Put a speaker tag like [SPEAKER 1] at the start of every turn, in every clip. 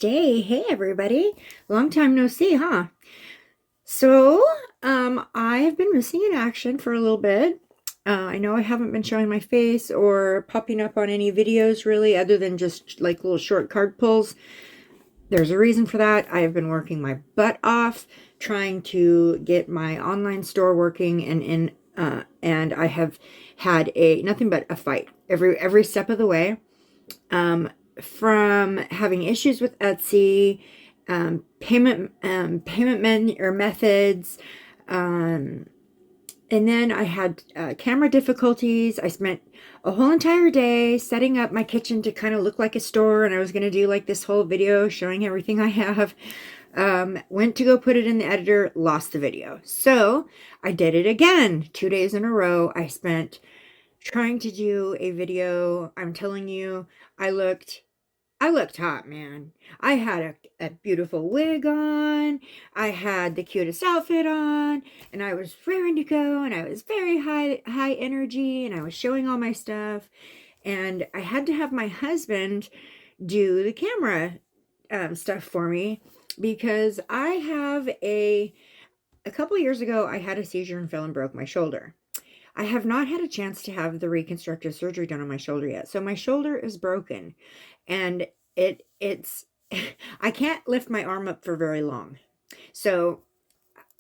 [SPEAKER 1] Namaste. Hey, everybody. Long time no see, huh? So, I have been missing in action for a little bit. I know I haven't been showing my face or popping up on any videos really, other than just like little short card pulls. There's a reason for that. I have been working my butt off trying to get my online store working and I have had nothing but a fight every step of the way. From having issues with Etsy, payment methods, and then I had camera difficulties. I spent a whole entire day setting up my kitchen to kind of look like a store, and I was going to do like this whole video showing everything I have. Went to go put it in the editor, lost the video. So I did it again 2 days in a row. I spent trying to do a video. I'm telling you, I looked hot, man. I had a beautiful wig on. I had the cutest outfit on, and I was raring to go, and I was very high energy, and I was showing all my stuff. And I had to have my husband do the camera stuff for me because I have a couple years ago, I had a seizure and fell and broke my shoulder. I have not had a chance to have the reconstructive surgery done on my shoulder yet. So my shoulder is broken and it's I can't lift my arm up for very long. So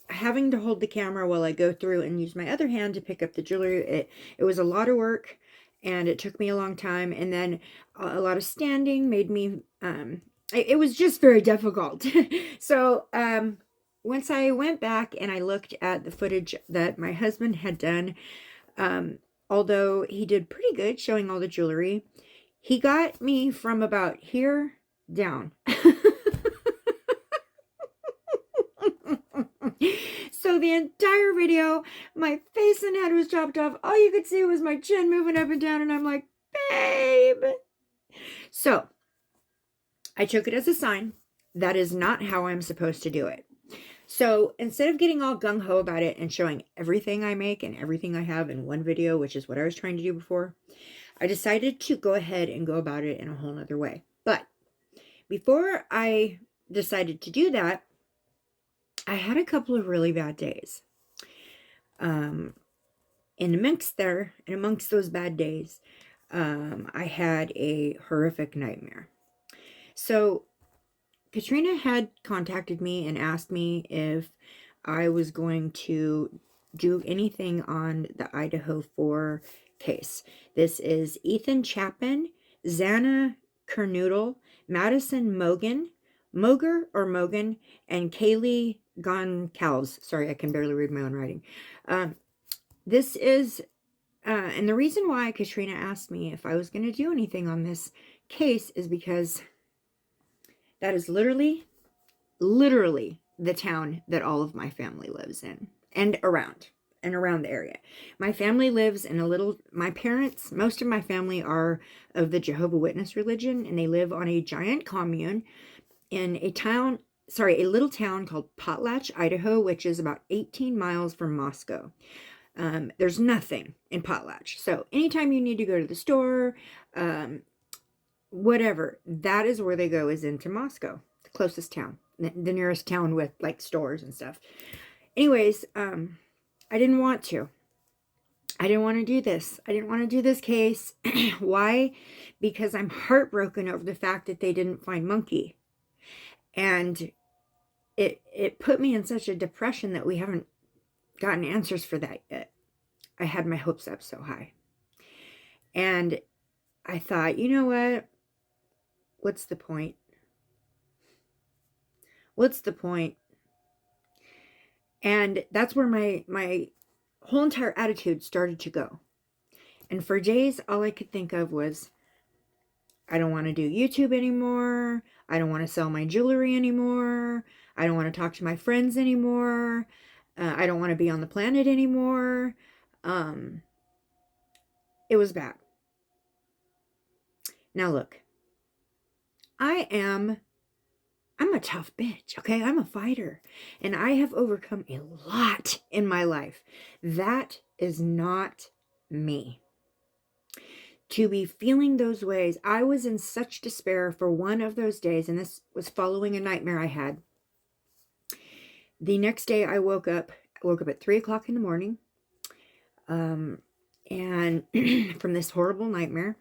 [SPEAKER 1] having to hold the camera while I go through and use my other hand to pick up the jewelry, it was a lot of work and it took me a long time. And then a lot of standing made me, it was just very difficult. So, once I went back and I looked at the footage that my husband had done, although he did pretty good showing all the jewelry, he got me from about here down. So the entire video, my face and head was chopped off. All you could see was my chin moving up and down, and I'm like, babe. So I took it as a sign. That is not how I'm supposed to do it. So instead of getting all gung-ho about it and showing everything I make and everything I have in one video, which is what I was trying to do before, I decided to go ahead and go about it in a whole nother way. But before I decided to do that, I had a couple of really bad days. Amongst those bad days, I had a horrific nightmare. So Katrina had contacted me and asked me if I was going to do anything on the Idaho 4 case. This is Ethan Chapin, Xana Kernoodle, Madison Mogan, and Kaylee Goncalves. Sorry, I can barely read my own writing. This is, and the reason why Katrina asked me if I was going to do anything on this case is because that is literally the town that all of my family lives in and around the area. My family lives in most of my family are of the Jehovah's Witness religion, and they live on a giant commune in a little town called Potlatch, Idaho, which is about 18 miles from Moscow. There's nothing in Potlatch. So anytime you need to go to the store, whatever, that is where they go, is into Moscow, the closest town, the nearest town with like stores and stuff. Anyways, I didn't want to do this. I didn't want to do this case. Why? Because I'm heartbroken over the fact that they didn't find Monkey. And it put me in such a depression that we haven't gotten answers for that yet. I had my hopes up so high. And I thought, you know what? What's the point? What's the point? And that's where my whole entire attitude started to go. And for days, all I could think of was, I don't want to do YouTube anymore. I don't want to sell my jewelry anymore. I don't want to talk to my friends anymore. I don't want to be on the planet anymore. It was bad. Now look, I'm a tough bitch, okay? I'm a fighter, and I have overcome a lot in my life. That is not me. to be feeling those ways. I was in such despair for one of those days, and this was following a nightmare I had. The next day I woke up at 3 o'clock in the morning, and from this horrible nightmare,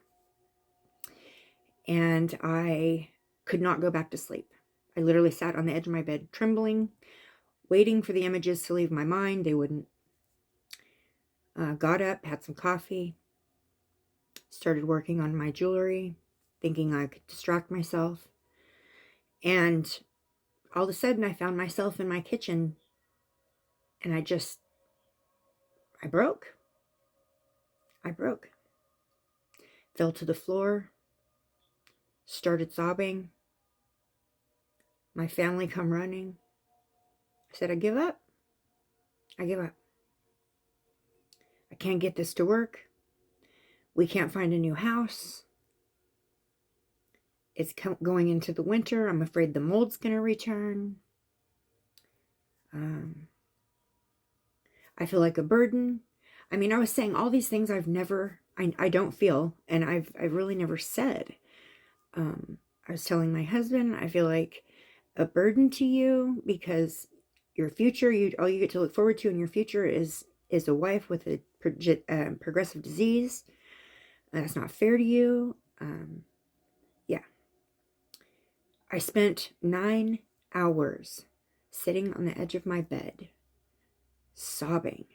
[SPEAKER 1] and I could not go back to sleep. I literally sat on the edge of my bed, trembling, waiting for the images to leave my mind. They wouldn't. Got up, had some coffee, started working on my jewelry, thinking I could distract myself. And all of a sudden, I found myself in my kitchen, and I broke. I broke. Fell to the floor, started sobbing. My family come running. I said, I give up. I give up. I can't get this to work. We can't find a new house. It's going into the winter. I'm afraid the mold's going to return. I feel like a burden. I mean, I was saying all these things I don't feel, and I've really never said. I was telling my husband, I feel like a burden to you because your future, all you get to look forward to in your future is a wife with a progressive disease. That's not fair to you. Yeah. I spent 9 hours sitting on the edge of my bed, sobbing.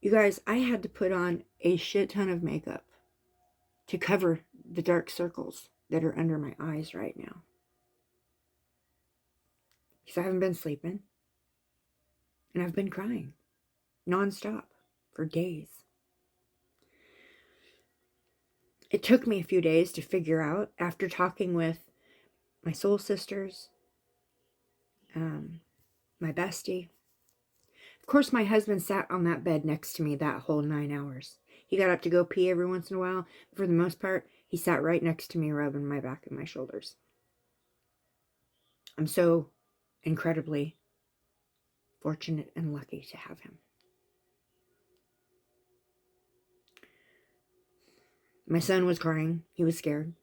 [SPEAKER 1] You guys, I had to put on a shit ton of makeup to cover the dark circles that are under my eyes right now. Because I haven't been sleeping. And I've been crying nonstop for days. It took me a few days to figure out, after talking with my soul sisters, my bestie. Of course, my husband sat on that bed next to me that whole 9 hours. He got up to go pee every once in a while. For the most part, he sat right next to me, rubbing my back and my shoulders. I'm so incredibly fortunate and lucky to have him. My son was crying. He was scared.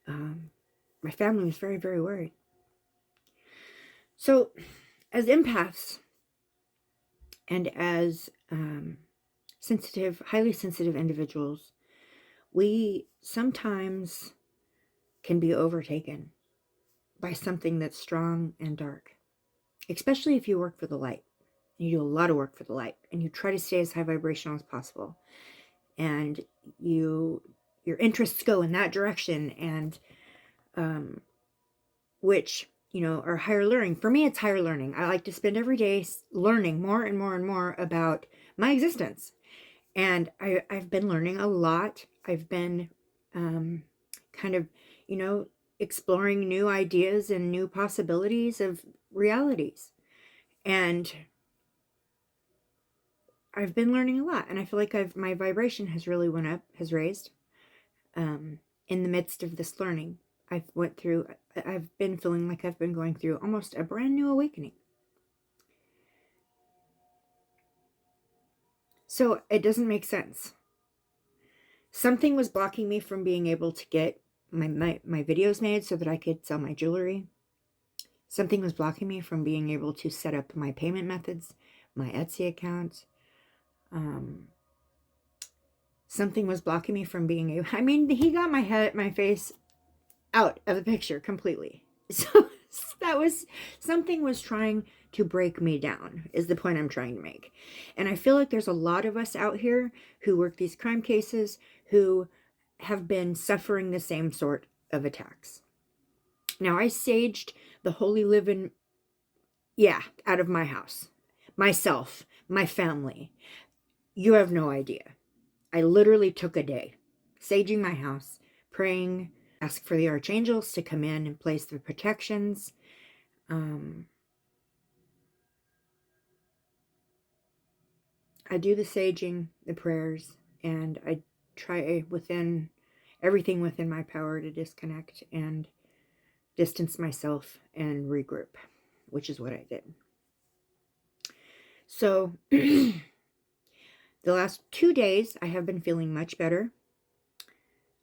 [SPEAKER 1] My family was very, very worried. So, as empaths and as highly sensitive individuals, we sometimes can be overtaken by something that's strong and dark, especially if you work for the light. You do a lot of work for the light, and you try to stay as high vibrational as possible, and your interests go in that direction, and which, are higher learning. For me, it's higher learning. I like to spend every day learning more and more and more about my existence. And I've been learning a lot. I've been kind of, exploring new ideas and new possibilities of realities. And I've been learning a lot. And I feel like my vibration has really went up, has raised in the midst of this learning. I've been feeling like I've been going through almost a brand new awakening. So it doesn't make sense. Something was blocking me from being able to get my videos made so that I could sell my jewelry. Something was blocking me from being able to set up my payment methods, my Etsy account. Something was blocking me from being able... I mean, he got my face out of the picture completely. So something was trying to break me down, is the point I'm trying to make. And I feel like there's a lot of us out here who work these crime cases who have been suffering the same sort of attacks. Now, I saged the holy living, out of my house, myself, my family. You have no idea. I literally took a day saging my house, praying, ask for the archangels to come in and place the protections. I do the saging, the prayers, and I try everything within my power to disconnect and distance myself and regroup, which is what I did. So the The last 2 days, I have been feeling much better.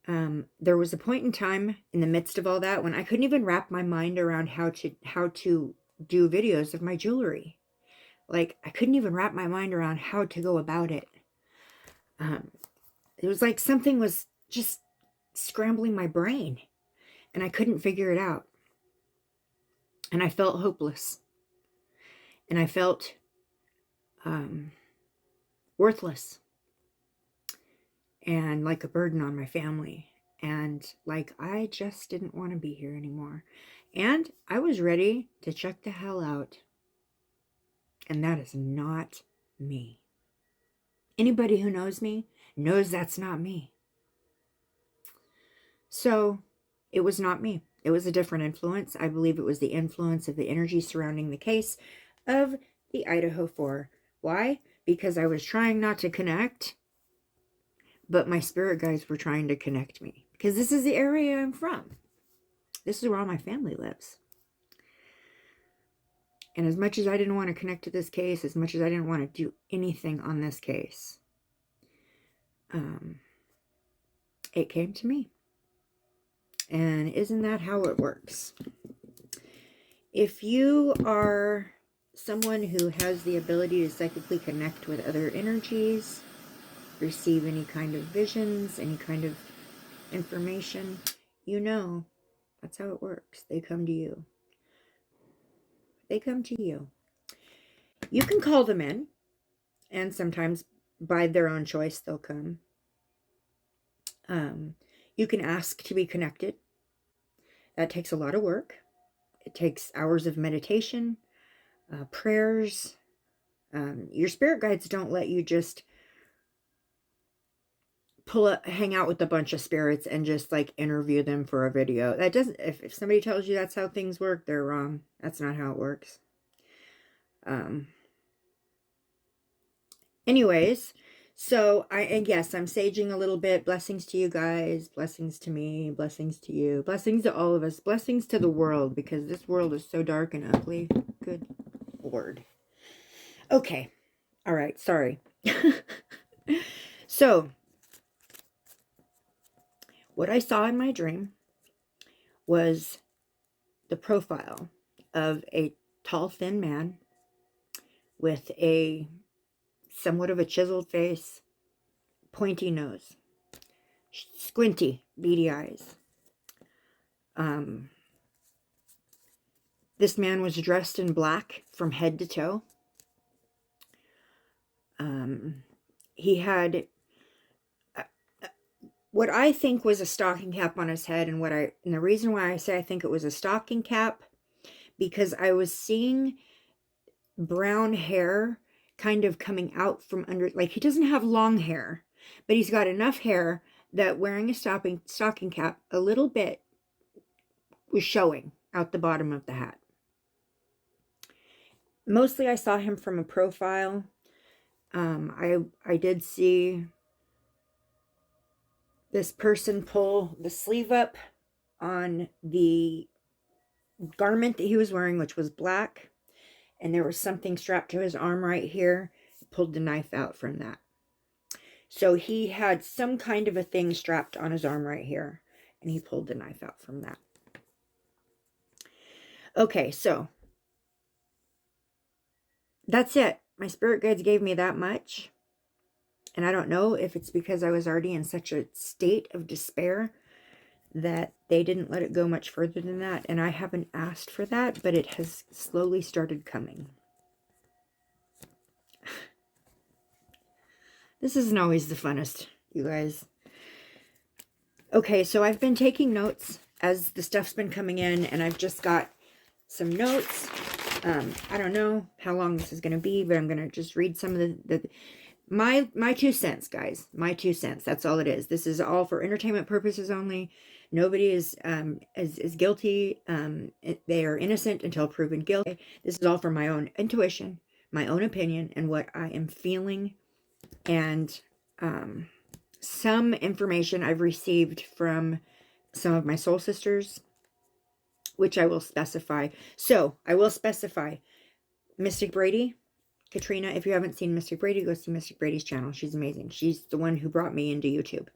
[SPEAKER 1] There was a point in time in the midst of all that when I couldn't even wrap my mind around how to do videos of my jewelry. Like, I couldn't even wrap my mind around how to go about it. It was like something was just scrambling my brain, and I couldn't figure it out. And I felt hopeless. And I felt worthless. And like a burden on my family. And like, I just didn't want to be here anymore. And I was ready to check the hell out. And that is not me. Anybody who knows me knows that's not me. So it was not me. It was a different influence. I believe it was the influence of the energy surrounding the case of the Idaho 4. Why? Because I was trying not to connect, but my spirit guides were trying to connect me. Because this is the area I'm from. This is where all my family lives. And as much as I didn't want to connect to this case, as much as I didn't want to do anything on this case, it came to me. And isn't that how it works? If you are someone who has the ability to psychically connect with other energies, receive any kind of visions, any kind of information, you know that's how it works. They come to you. They come to you. You can call them in, and sometimes by their own choice they'll come. You can ask to be connected. That takes a lot of work. It takes hours of meditation, prayers. Your spirit guides don't let you just hang out with a bunch of spirits and just like interview them for a video. That doesn't, if somebody tells you that's how things work, they're wrong. That's not how it works. Anyways, so and yes, I'm saging a little bit. Blessings to you guys, blessings to me, blessings to you, blessings to all of us, blessings to the world, because this world is so dark and ugly. Good Lord. Okay. All right. Sorry. So, what I saw in my dream was the profile of a tall, thin man with a somewhat of a chiseled face, pointy nose, squinty, beady eyes. This man was dressed in black from head to toe. He had what I think was a stocking cap on his head, and the reason why I say I think it was a stocking cap, because I was seeing brown hair kind of coming out from under, like he doesn't have long hair, but he's got enough hair that wearing a stocking cap, a little bit was showing out the bottom of the hat. Mostly I saw him from a profile. I did see this person pull the sleeve up on the garment that he was wearing, which was black, and there was something strapped to his arm right here. He pulled the knife out from that. So he had some kind of a thing strapped on his arm right here, and he pulled the knife out from that. Okay, so that's it. My spirit guides gave me that much. And I don't know if it's because I was already in such a state of despair that they didn't let it go much further than that. And I haven't asked for that, but it has slowly started coming. This isn't always the funnest, you guys. Okay, so I've been taking notes as the stuff's been coming in, and I've just got some notes. I don't know how long this is going to be, but I'm going to just read some of my 2 cents, guys. My 2 cents. That's all it is. This is all for entertainment purposes only. Nobody is guilty. They are innocent until proven guilty. This is all for my own intuition, my own opinion, and what I am feeling, and some information I've received from some of my soul sisters, which I will specify. So I will specify Mystic Brady, Katrina, if you haven't seen Mystic Brady, go see Mystic Brady's channel. She's amazing. She's the one who brought me into YouTube.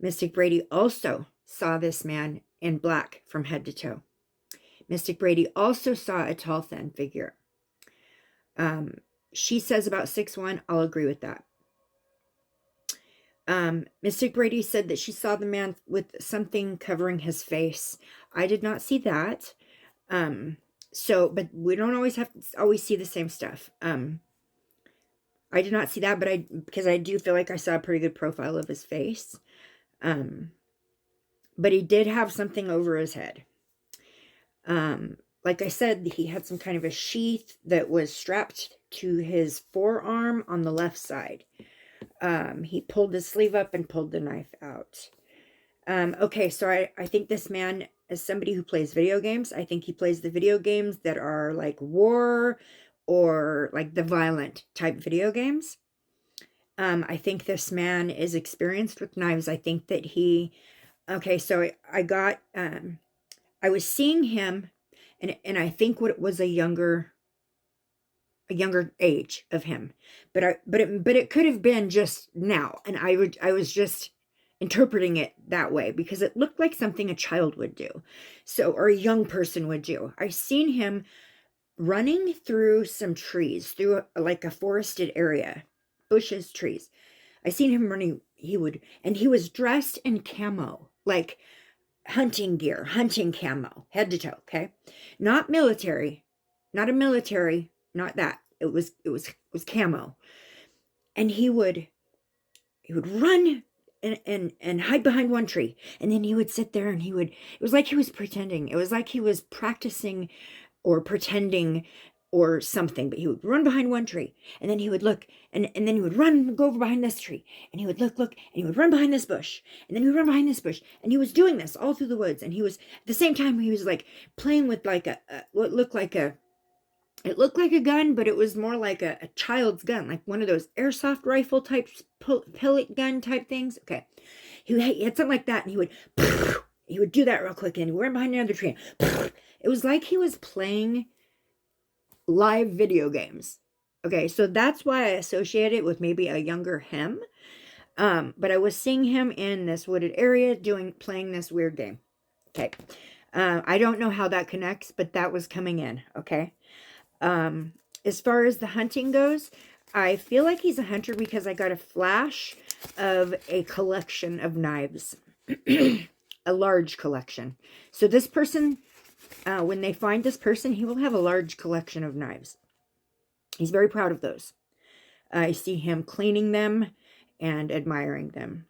[SPEAKER 1] Mystic Brady also saw this man in black from head to toe. Mystic Brady also saw a tall, thin figure. She says about 6'1". I'll agree with that. Mystic Brady said that she saw the man with something covering his face. I did not see that. But we don't always have to see the same stuff. I did not see that, because I do feel like I saw a pretty good profile of his face. But he did have something over his head. Like I said, he had some kind of a sheath that was strapped to his forearm on the left side. He pulled his sleeve up and pulled the knife out. Okay, so I think this man is somebody who plays video games. I think he plays the video games that are like war or like the violent type video games. I think this man is experienced with knives. I think that okay, so I was seeing him, and I think what it was a younger age of him, but it could have been just now, and I was just interpreting it that way because it looked like something a child would do, or a young person would do. I seen him running through some trees, through like a forested area, bushes, trees. I seen him running. He was dressed in camo, like hunting gear, hunting camo, head to toe. Okay, not military, not a military, not that. It was camo, and he would run and hide behind one tree, and then he would sit there and it was like he was pretending. It was like he was practicing or pretending or something, but he would run behind one tree, and then he would look, and then he would run and go over behind this tree, and he would look, and he would run behind this bush, and then he would run behind this bush, and he was doing this all through the woods, and he was, at the same time, he was like playing with like what looked like it looked like a gun, but it was more like a child's gun, like one of those airsoft rifle type, pellet gun type things. Okay. He had something like that, and he would do that real quick, and he would run behind another tree. It was like he was playing live video games. Okay, so that's why I associate it with maybe a younger him. But I was seeing him in this wooded area playing this weird game. Okay. I don't know how that connects, but that was coming in. Okay. As far as the hunting goes, I feel like he's a hunter because I got a flash of a collection of knives. A large collection. So this person, when they find this person, he will have a large collection of knives. He's very proud of those. I see him cleaning them and admiring them.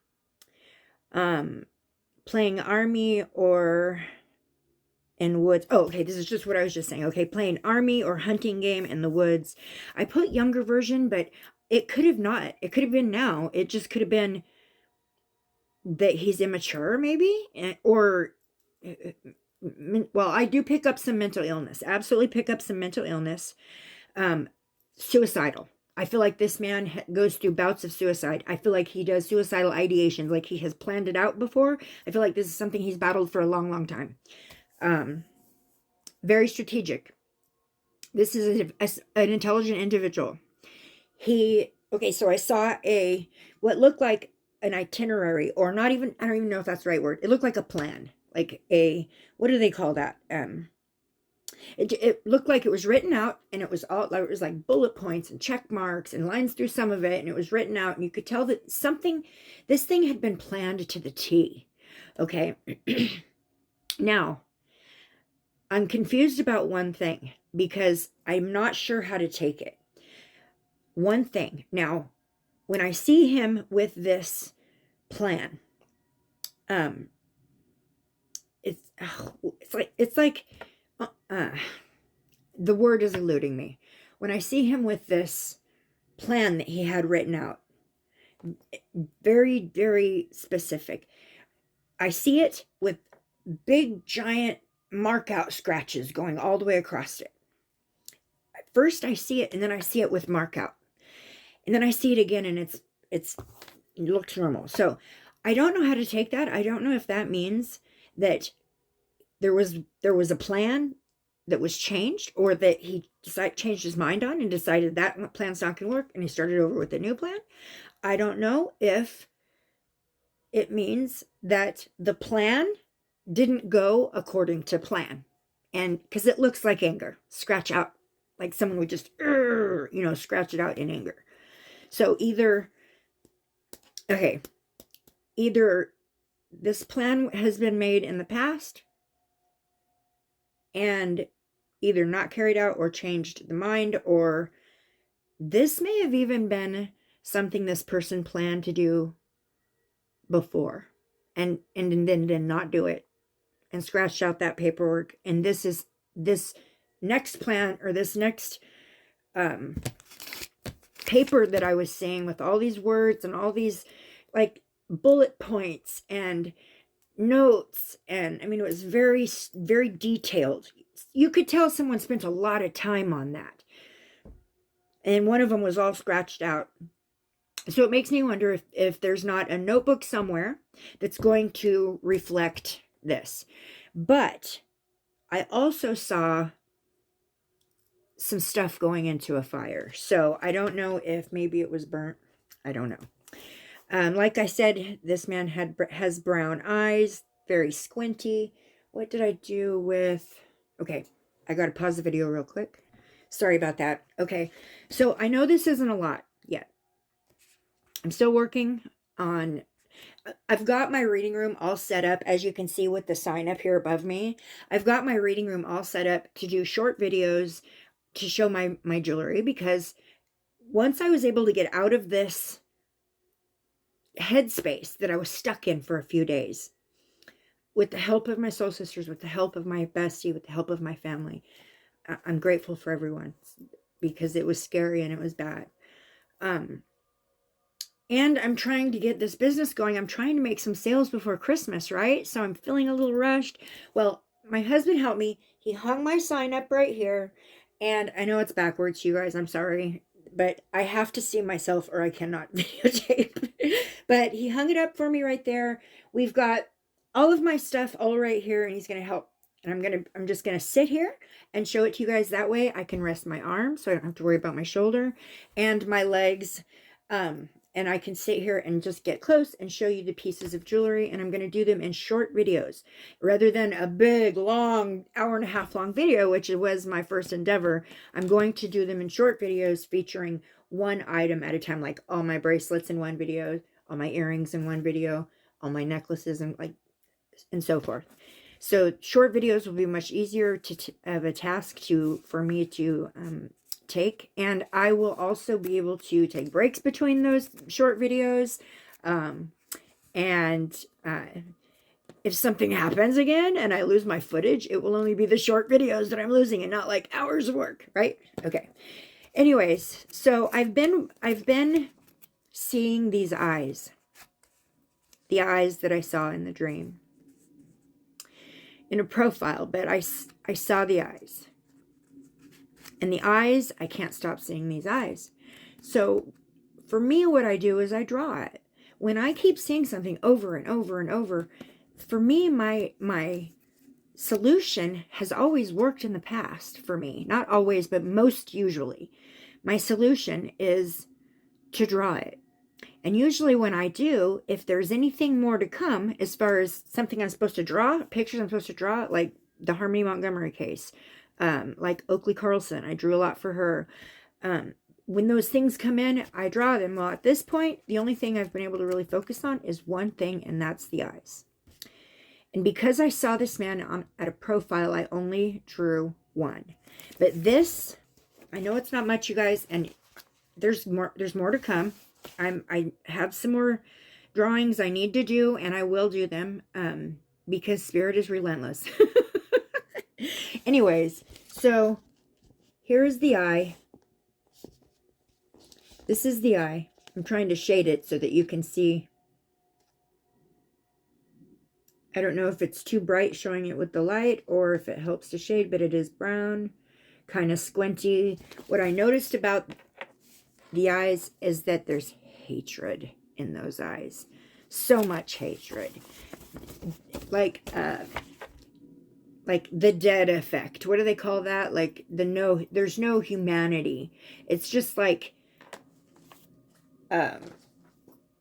[SPEAKER 1] Playing army or in woods. Oh, okay, this is just what I was just saying. Okay, playing army or hunting game in the woods. I put younger version, but it could have not. It could have been now. It just could have been that he's immature, maybe, or well, I do pick up some mental illness. Absolutely pick up some mental illness. Suicidal. I feel like this man goes through bouts of suicide. I feel like he does suicidal ideations, like he has planned it out before. I feel like this is something he's battled for a long, long time. Very strategic. This is an intelligent individual. Okay, so I saw what looked like an itinerary, or not even, I don't even know if that's the right word. It looked like a plan, like what do they call that? It looked like it was written out, and it was like bullet points and check marks and lines through some of it, and it was written out, and you could tell that this thing had been planned to the T. Okay. Now, I'm confused about one thing because I'm not sure how to take it. One thing. Now, when I see him with this plan, it's like the word is eluding me. When I see him with this plan that he had written out, very, very specific. I see it with big, giant mark out scratches going all the way across it. At first I see it, and then I see it with mark out. And then I see it again, and it looks normal. So I don't know how to take that. I don't know if that means that there was a plan that was changed, or that he changed his mind on and decided that plan's not going to work and he started over with a new plan. I don't know if it means that the plan didn't go according to plan. And because it looks like anger, scratch out, like someone would just, scratch it out in anger. So either this plan has been made in the past and either not carried out or changed the mind, or this may have even been something this person planned to do before and then did not do it and scratched out that paperwork. And this next plan, or this next paper that I was saying with all these words and all these like bullet points and notes, and I mean, it was very, very detailed. You could tell someone spent a lot of time on that. And one of them was all scratched out. So it makes me wonder if there's not a notebook somewhere that's going to reflect this. But I also saw some stuff going into a fire. So I don't know if maybe it was burnt. I don't know. Like I said, this man has brown eyes, very squinty. What did I do with... Okay, I got to pause the video real quick. Sorry about that. Okay, so I know this isn't a lot yet. I'm still working on... I've got my reading room all set up, as you can see with the sign up here above me. I've got my reading room all set up to do short videos to show my jewelry, because once I was able to get out of this headspace that I was stuck in for a few days, with the help of my soul sisters, with the help of my bestie, with the help of my family, I'm grateful for everyone, because it was scary and it was bad. And I'm trying to get this business going. I'm trying to make some sales before Christmas, right? So I'm feeling a little rushed. Well, my husband helped me. He hung my sign up right here. And I know it's backwards, you guys. I'm sorry. But I have to see myself or I cannot videotape. But he hung it up for me right there. We've got all of my stuff all right here. And he's going to help. And I'm just going to sit here and show it to you guys. That way I can rest my arms so I don't have to worry about my shoulder and my legs. And I can sit here and just get close and show you the pieces of jewelry. And I'm going to do them in short videos rather than a big, long, hour-and-a-half long video, which was my first endeavor. I'm going to do them in short videos featuring one item at a time, like all my bracelets in one video, all my earrings in one video, all my necklaces, and so forth. So short videos will be much easier of a task for me to take, and I will also be able to take breaks between those short videos, and if something happens again and I lose my footage, it will only be the short videos that I'm losing and not like hours of work, right? Okay. Anyways, so I've been seeing these eyes, the eyes that I saw in the dream in a profile, but I saw the eyes. And the eyes, I can't stop seeing these eyes. So for me, what I do is I draw it. When I keep seeing something over and over and over, for me, my solution has always worked in the past for me. Not always, but most usually. My solution is to draw it. And usually when I do, if there's anything more to come, as far as something I'm supposed to draw, pictures I'm supposed to draw, like the Harmony Montgomery case, like Oakley Carlson, I drew a lot for her. When those things come in, I draw them. Well, at this point, the only thing I've been able to really focus on is one thing, and that's the eyes. And because I saw this man at a profile, I only drew one. But this, I know it's not much, you guys, and there's more to come. I have some more drawings I need to do, and I will do them, because Spirit is relentless. Anyways, so here's the eye. This is the eye. I'm trying to shade it so that you can see. I don't know if it's too bright showing it with the light or if it helps to shade, but it is brown, kind of squinty. What I noticed about the eyes is that there's hatred in those eyes. So much hatred. Like like the dead effect. What do they call that? Like there's no humanity. It's just like deadpan.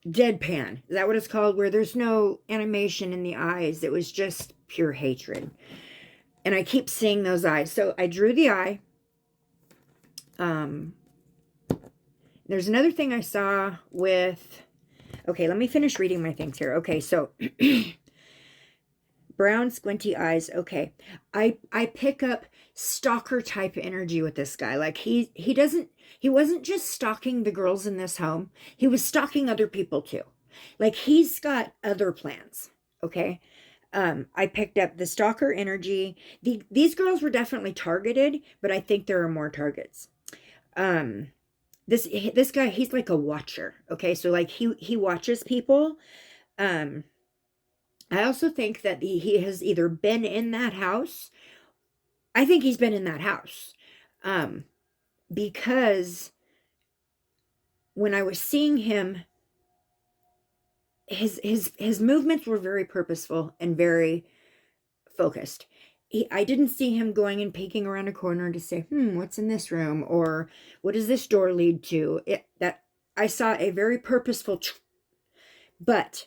[SPEAKER 1] Is that what it's called? Where there's no animation in the eyes. It was just pure hatred. And I keep seeing those eyes. So I drew the eye. There's another thing I saw with, okay, let me finish reading my things here. Okay, so brown squinty eyes. Okay, I pick up stalker type energy with this guy. Like he wasn't just stalking the girls in this home. He was stalking other people too. Like he's got other plans. Okay. I picked up the stalker energy. These girls were definitely targeted, but I think there are more targets. This guy, he's like a watcher. Okay, so like he watches people. I also think that he has either been in that house. I think he's been in that house. Because when I was seeing him, his movements were very purposeful and very focused. I didn't see him going and peeking around a corner to say, what's in this room? Or what does this door lead to? That I saw a very purposeful, but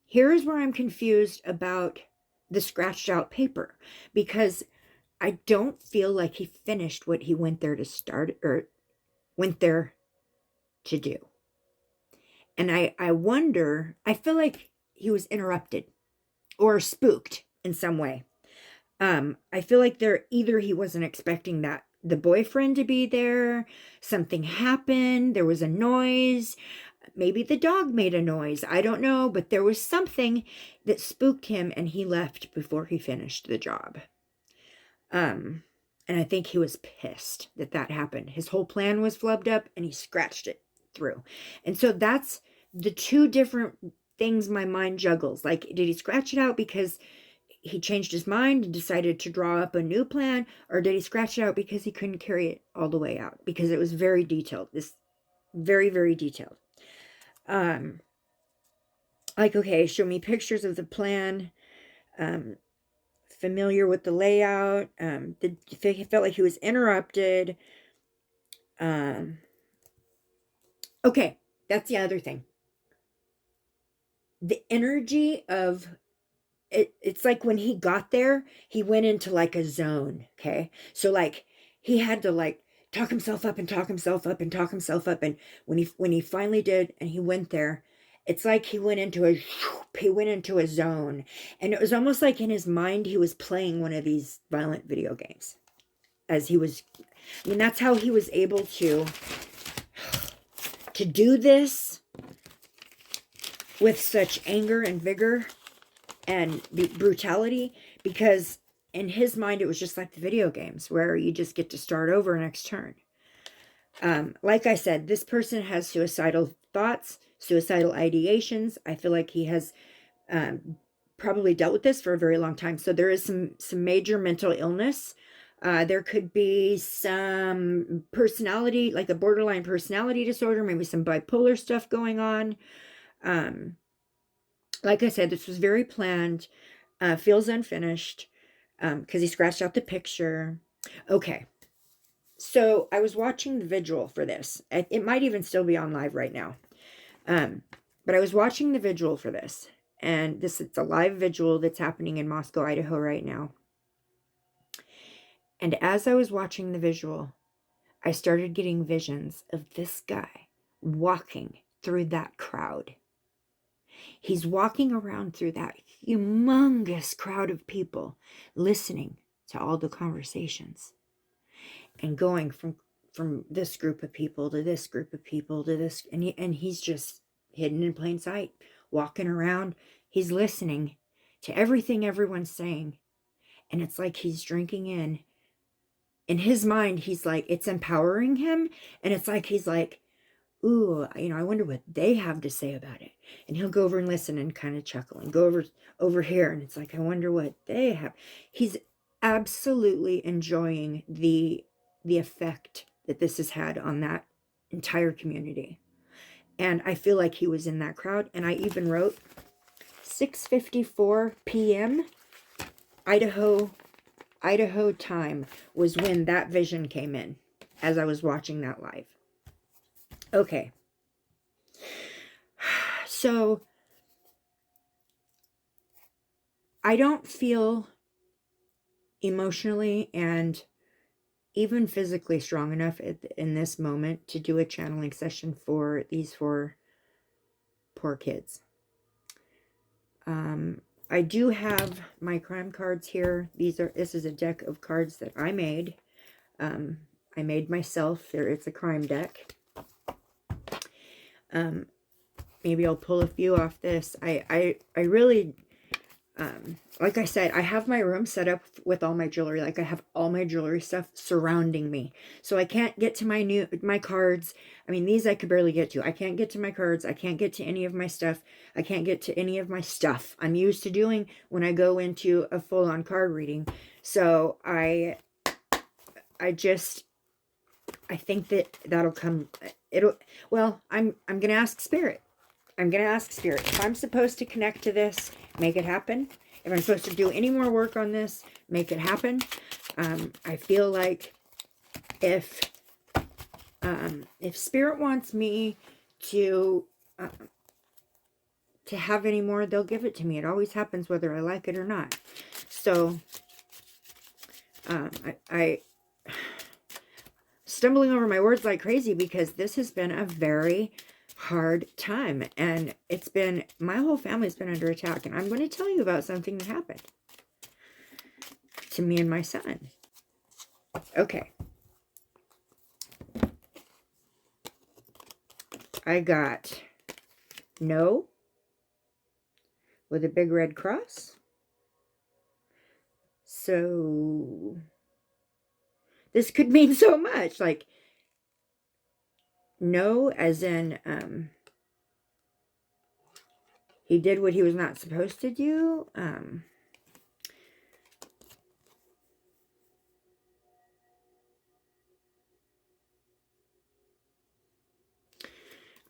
[SPEAKER 1] here's where I'm confused about the scratched out paper, because I don't feel like he finished what he went there to start or went there to do. And I wonder, I feel like he was interrupted or spooked in some way. I feel like either he wasn't expecting that the boyfriend to be there, something happened, there was a noise, maybe the dog made a noise, I don't know, but there was something that spooked him and he left before he finished the job. And I think he was pissed that happened. His whole plan was flubbed up and he scratched it through. And so that's the two different things my mind juggles. Like, did he scratch it out because he changed his mind and decided to draw up a new plan, or did he scratch it out because he couldn't carry it all the way out? Because it was very detailed. This very, very detailed. Like, okay, show me pictures of the plan. Familiar with the layout. He felt like he was interrupted. Okay, that's the other thing. The energy of it's like when he got there, he went into like a zone. Okay, so like he had to like talk himself up and talk himself up and talk himself up, and when he finally did and he went there, it's like he went into a zone, and it was almost like in his mind he was playing one of these violent video games as he was. I mean, that's how he was able to do this with such anger and vigor and brutality, because in his mind it was just like the video games where you just get to start over next turn. Like I said, this person has suicidal thoughts, suicidal ideations. I feel like he has probably dealt with this for a very long time. So there is some major mental illness. There could be some personality, like a borderline personality disorder, maybe some bipolar stuff going on. Like I said, this was very planned, feels unfinished, because he scratched out the picture. Okay, so I was watching the vigil for this. It might even still be on live right now. But I was watching the vigil for this, and it's a live vigil that's happening in Moscow, Idaho right now. And as I was watching the visual, I started getting visions of this guy walking through that crowd. He's walking around through that humongous crowd of people, listening to all the conversations and going from this group of people to this group of people to this. And he's just hidden in plain sight, walking around. He's listening to everything everyone's saying. And it's like he's drinking in his mind, he's like, it's empowering him. And it's like, he's like, ooh, I wonder what they have to say about it. And he'll go over and listen and kind of chuckle and go over here. And it's like, I wonder what they have. He's absolutely enjoying the effect that this has had on that entire community. And I feel like he was in that crowd. And I even wrote 6:54 p.m. Idaho time was when that vision came in as I was watching that live. Okay. So I don't feel emotionally and even physically strong enough in this moment to do a channeling session for these 4 poor kids. I do have my crime cards here. This is a deck of cards that I made. I made myself. It's a crime deck. Maybe I'll pull a few off this. I really, like I said, I have my room set up with all my jewelry. Like I have all my jewelry stuff surrounding me. So I can't get to my cards. I mean, these I could barely get to. I can't get to my cards. I can't get to any of my stuff. I can't get to any of my stuff I'm used to doing when I go into a full-on card reading. So I think that'll come. Well, I'm going to ask Spirit. I'm going to ask Spirit. If I'm supposed to connect to this, make it happen. If I'm supposed to do any more work on this, make it happen. I feel like if Spirit wants me to have any more, they'll give it to me. It always happens whether I like it or not. So I stumbling over my words like crazy because this has been a very hard time, and my whole family's been under attack, and I'm going to tell you about something that happened to me and my son. Okay. I got no with a big red cross. So this could mean so much. Like no, as in he did what he was not supposed to do. I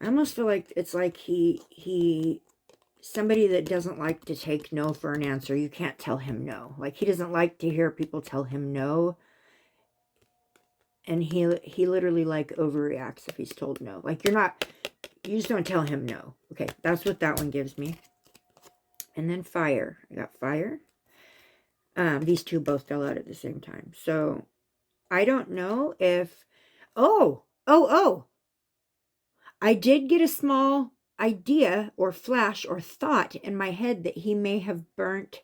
[SPEAKER 1] almost feel like it's like he somebody that doesn't like to take no for an answer. You can't tell him no. Like he doesn't like to hear people tell him no. And he literally like overreacts if he's told no. Like you just don't tell him no. Okay, that's what that one gives me. And then fire. I got fire. These two both fell out at the same time. So I don't know if, oh, I did get a small idea or flash or thought in my head that he may have burnt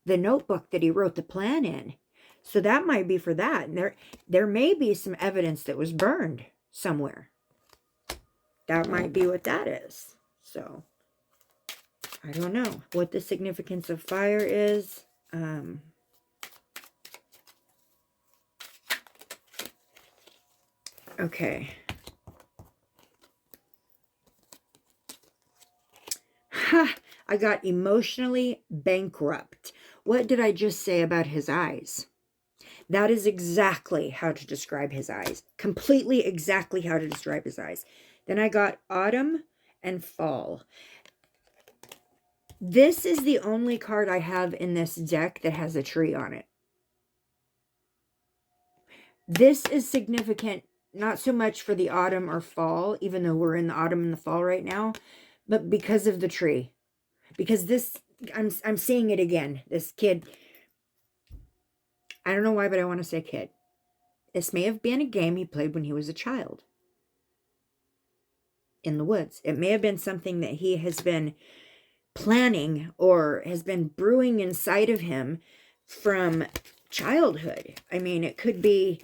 [SPEAKER 1] the notebook that he wrote the plan in. So that might be for that. And there may be some evidence that was burned somewhere. That might be what that is. So I don't know what the significance of fire is. Okay. Ha! I got emotionally bankrupt. What did I just say about his eyes? That is exactly how to describe his eyes. Completely exactly how to describe his eyes. Then I got autumn and fall. This is the only card I have in this deck that has a tree on it. This is significant, not so much for the autumn or fall, even though we're in the autumn and the fall right now, but because of the tree. Because this, I'm seeing it again. This kid, I don't know why, but I want to say kid. This may have been a game he played when he was a child in the woods. It may have been something that he has been planning or has been brewing inside of him from childhood. I mean, it could be,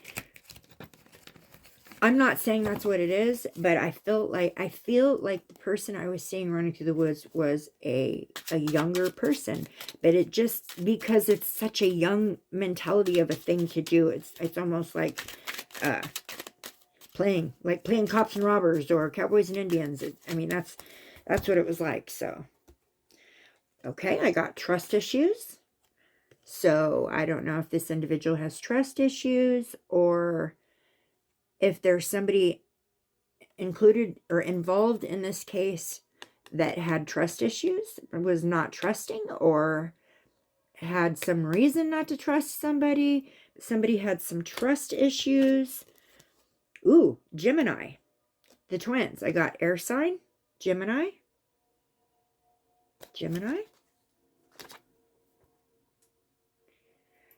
[SPEAKER 1] I'm not saying that's what it is, but I feel like the person I was seeing running through the woods was a younger person. But it just, because it's such a young mentality of a thing to do, it's almost like playing cops and robbers or cowboys and Indians. I mean, that's what it was like. So okay, I got trust issues. So I don't know if this individual has trust issues or if there's somebody included or involved in this case that had trust issues, was not trusting, or had some reason not to trust somebody. Somebody had some trust issues. Ooh, Gemini. The twins. I got air sign, Gemini. Gemini.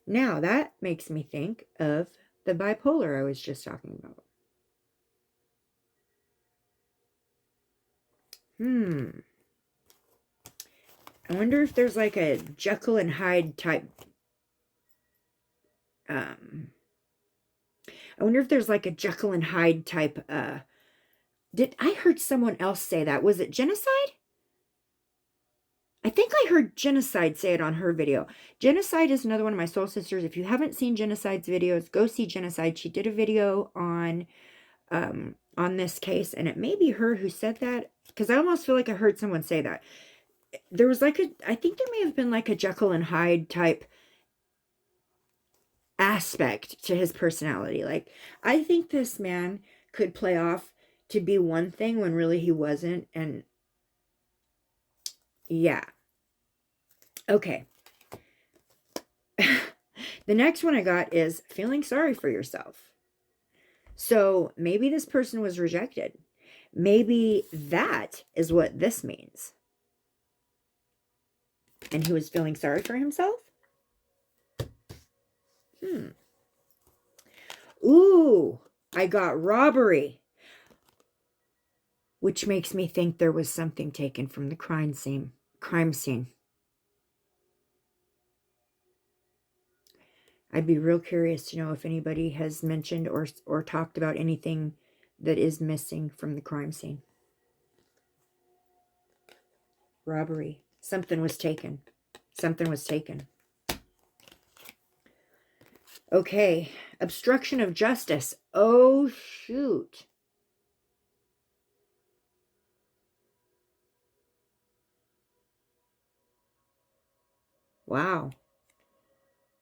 [SPEAKER 1] Now that makes me think of the bipolar I was just talking about. I wonder if there's like a Jekyll and Hyde type. I wonder if there's like a Jekyll and Hyde type. I heard someone else say that? Was it genocide? I think I heard Genocide say it on her video. Genocide is another one of my soul sisters. If you haven't seen Genocide's videos, go see Genocide. She did a video on this case, and it may be her who said that, because I almost feel like I heard someone say that. There was like I think there may have been like a Jekyll and Hyde type aspect to his personality. Like, I think this man could play off to be one thing when really he wasn't. And yeah. Okay. The next one I got is feeling sorry for yourself. So maybe this person was rejected. Maybe that is what this means. And he was feeling sorry for himself? Ooh, I got robbery. Which makes me think there was something taken from the crime scene. I'd be real curious to know if anybody has mentioned or talked about anything that is missing from the crime scene. Robbery. Something was taken. Something was taken. Okay. Obstruction of justice. Oh, shoot. Wow.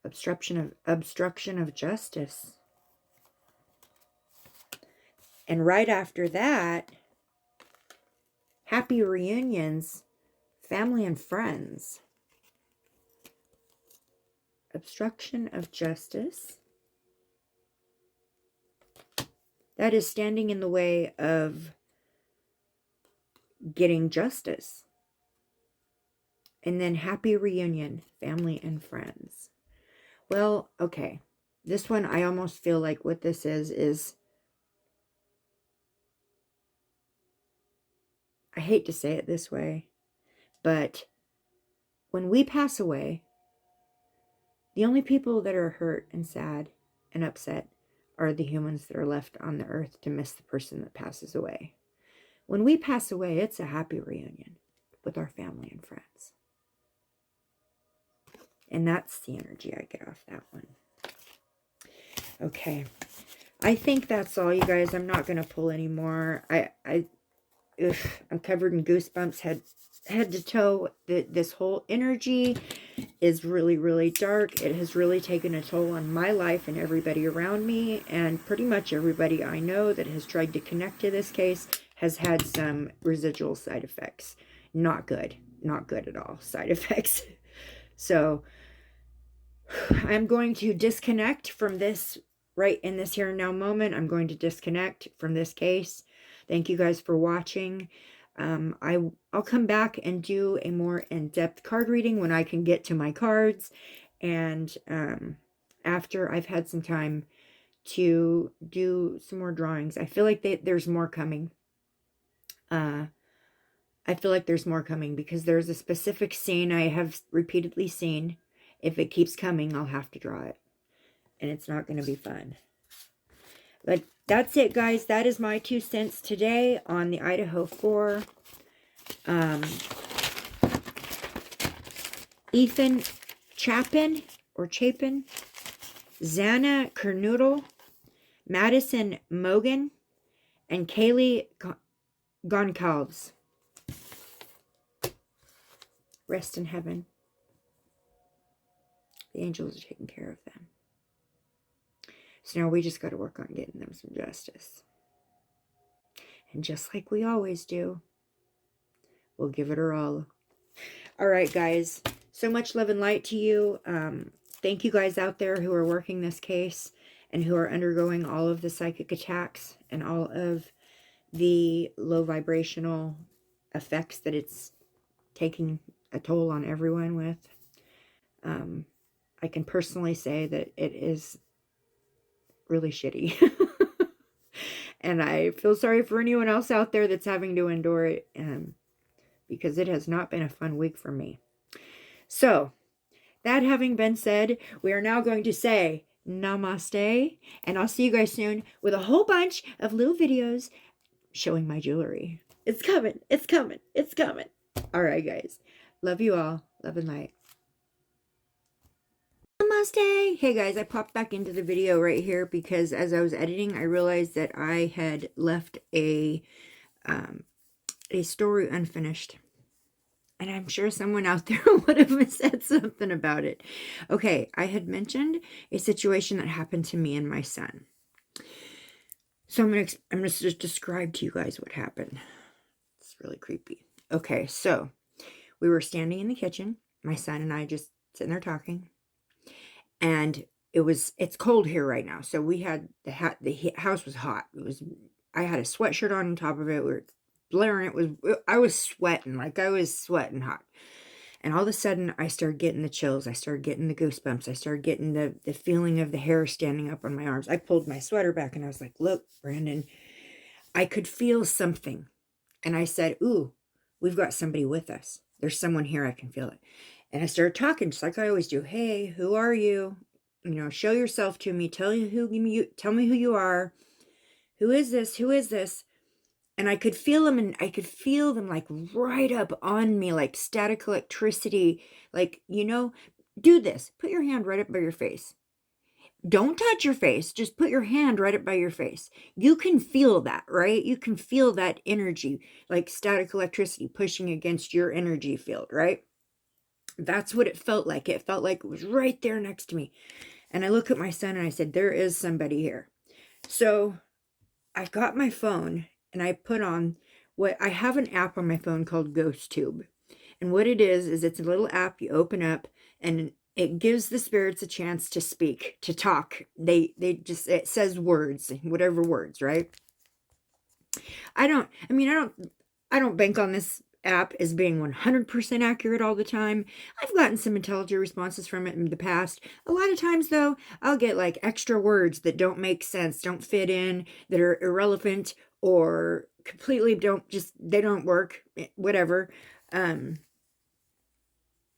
[SPEAKER 1] Obstruction of justice. And right after that, happy reunions, family and friends. Obstruction of justice. That is standing in the way of getting justice. And then happy reunion, family and friends. Well, okay. This one, I almost feel like what this is I hate to say it this way, but when we pass away, the only people that are hurt and sad and upset are the humans that are left on the earth to miss the person that passes away. When we pass away, it's a happy reunion with our family and friends. And that's the energy I get off that one. Okay. I think that's all, you guys. I'm not going to pull anymore. I'm covered in goosebumps head to toe. This whole energy is really, really dark. It has really taken a toll on my life and everybody around me. And pretty much everybody I know that has tried to connect to this case has had some residual side effects. Not good. Not good at all. Side effects. So I'm going to disconnect from this right in this here and now moment. I'm going to disconnect from this case. Thank you guys for watching. I'll come back and do a more in-depth card reading when I can get to my cards. And after I've had some time to do some more drawings. I feel like there's more coming. I feel like there's more coming because there's a specific scene I have repeatedly seen. If it keeps coming, I'll have to draw it. And it's not going to be fun. But that's it, guys. That is my 2 cents today on the Idaho 4. Ethan Chapin, Xana Kernoodle, Madison Mogan, and Kaylee Goncalves. Rest in heaven. The angels are taking care of them. So now we just got to work on getting them some justice. And just like we always do, we'll give it our all. All right, guys. So much love and light to you. Thank you guys out there who are working this case and who are undergoing all of the psychic attacks and all of the low vibrational effects that it's taking a toll on everyone with. I can personally say that it is really shitty. And I feel sorry for anyone else out there that's having to endure it, because it has not been a fun week for me. So, that having been said, we are now going to say Namaste, and I'll see you guys soon with a whole bunch of little videos showing my jewelry. It's coming. It's coming. It's coming. All right, guys. Love you all. Love and light. Namaste. Hey guys, I popped back into the video right here because as I was editing, I realized that I had left a story unfinished. And I'm sure someone out there would have said something about it. Okay, I had mentioned a situation that happened to me and my son. So I'm going to just describe to you guys what happened. It's really creepy. Okay, so we were standing in the kitchen, my son and I just sitting there talking. And it's cold here right now. So we had the house was hot. I had a sweatshirt on top of it. We were blaring. I was sweating, like I was sweating hot. And all of a sudden I started getting the chills. I started getting the goosebumps. I started getting the feeling of the hair standing up on my arms. I pulled my sweater back and I was like, look, Brandon, I could feel something. And I said, ooh, we've got somebody with us. There's someone here. I can feel it. And I started talking just like I always do. Hey, who are you? You know, show yourself to me. Tell me who you are. Who is this? Who is this? And I could feel them, and I could feel them like right up on me, like static electricity. Like, you know, do this. Put your hand right up by your face. Don't touch your face. Just put your hand right up by your face. You can feel that, right? You can feel that energy, like static electricity pushing against your energy field, right? That's what it felt like. It felt like it was right there next to me. And I look at my son and I said, there is somebody here. So I got my phone and I put on I have an app on my phone called GhostTube. And what it is it's a little app you open up and it gives the spirits a chance to speak, to talk. It says words, whatever words, right? I don't bank on this app as being 100% accurate all the time. I've gotten some intelligent responses from it in the past. A lot of times, though, I'll get like extra words that don't make sense, don't fit in, that are irrelevant, or completely they don't work, whatever.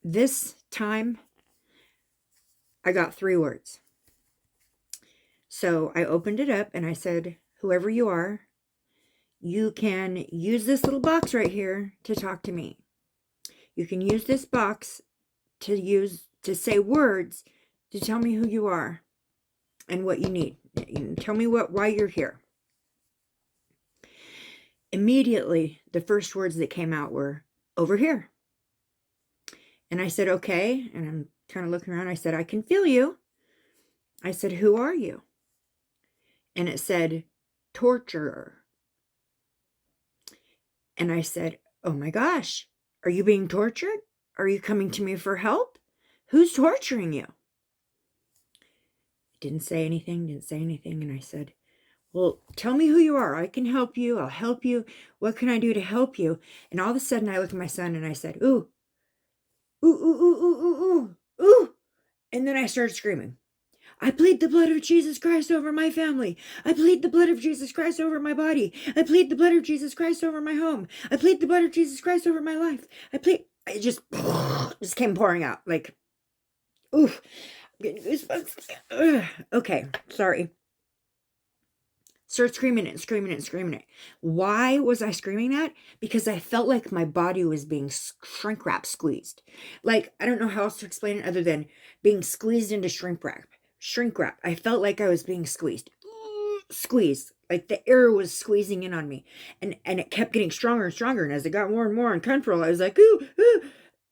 [SPEAKER 1] This time, I got 3 words. So I opened it up and I said, whoever you are, you can use this little box right here to talk to me. You can use this box to say words to tell me who you are and what you need. Tell me why you're here. Immediately, the first words that came out were, over here. And I said, okay. And I'm kind of looking around. I said, I can feel you. I said, who are you? And it said, torturer. And I said, oh my gosh, are you being tortured? Are you coming to me for help? Who's torturing you? Didn't say anything. And I said, well, tell me who you are. I can help you. I'll help you. What can I do to help you? And all of a sudden I looked at my son and I said, ooh, ooh, ooh, ooh, ooh, ooh, ooh, ooh. And then I started screaming. I plead the blood of Jesus Christ over my family. I plead the blood of Jesus Christ over my body. I plead the blood of Jesus Christ over my home. I plead the blood of Jesus Christ over my life. It just came pouring out like, oof. Okay, sorry. Start screaming it. Why was I screaming that? Because I felt like my body was being shrink wrap squeezed. Like, I don't know how else to explain it other than being squeezed into shrink wrap. I felt like I was being squeezed. Like the air was squeezing in on me. And it kept getting stronger and stronger. And as it got more and more uncomfortable, I was like, ooh, ooh.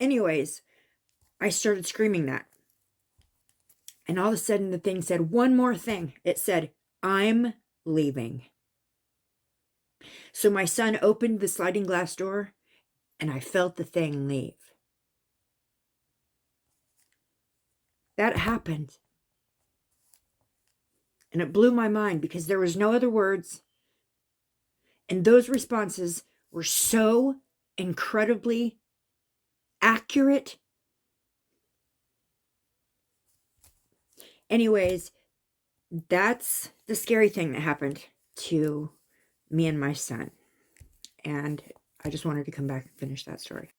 [SPEAKER 1] Anyways, I started screaming that. And all of a sudden the thing said one more thing. It said, I'm leaving. So my son opened the sliding glass door and I felt the thing leave. That happened. And it blew my mind because there was no other words. And those responses were so incredibly accurate. Anyways, that's the scary thing that happened to me and my son. And I just wanted to come back and finish that story.